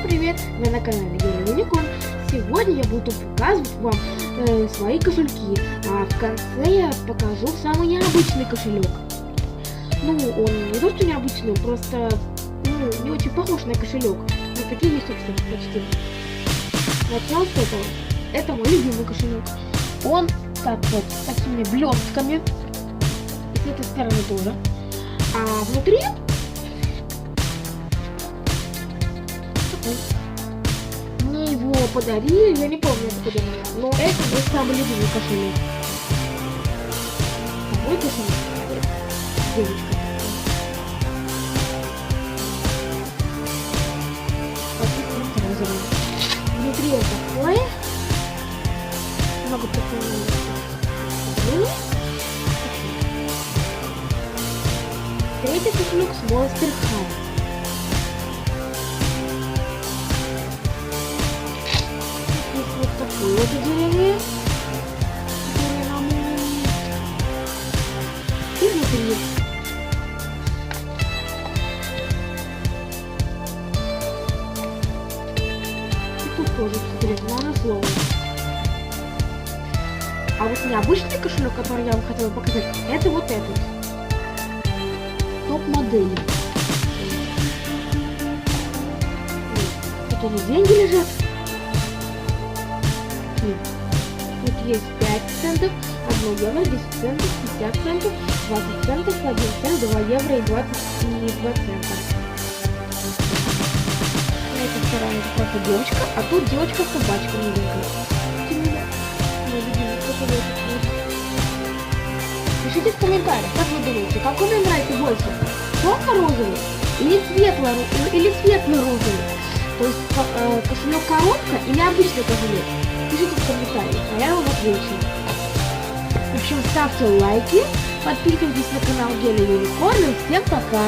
привет! Вы на канале Геля Юникорн. Сегодня я буду показывать вам свои кошельки, а в конце я покажу самый необычный кошелек. Ну, он не то что необычный, просто не очень похож на кошелек. Но такие есть у всех почти. Начнем с этого. Это мой любимый кошелек. Он так вот, с такими блестками. И с этой стороны тоже. А внутри мне его подарили, я не помню, откуда меня, но это мой самый любимый кошелек. Мой кошелек, девочка. Внутри вот такое. Много прикольных. Третий кошелек с Monster High. Вот такое вот отделение. И внутри. И тут тоже, кстати, знаю слово. А вот необычный кошелек, который я вам хотела показать, это вот этот. Топ-модели. Тут уже деньги лежат. Тут есть 5 центов, 1 евро, 10 центов, 50 центов, 20 центов, 1 цент, 2 евро и 22 цента. На этой стороне просто девочка, а тут девочка-собачка миленькая. Пишите в комментариях, как вы думаете, какой мне нравится больше? Темно-розовый или светло-розовый? То есть кошелек коробка или обычный кошелек? Пишите в комментариях, а я вам отвечу. В общем, ставьте лайки, подписывайтесь на канал Геля Юникорн и всем пока!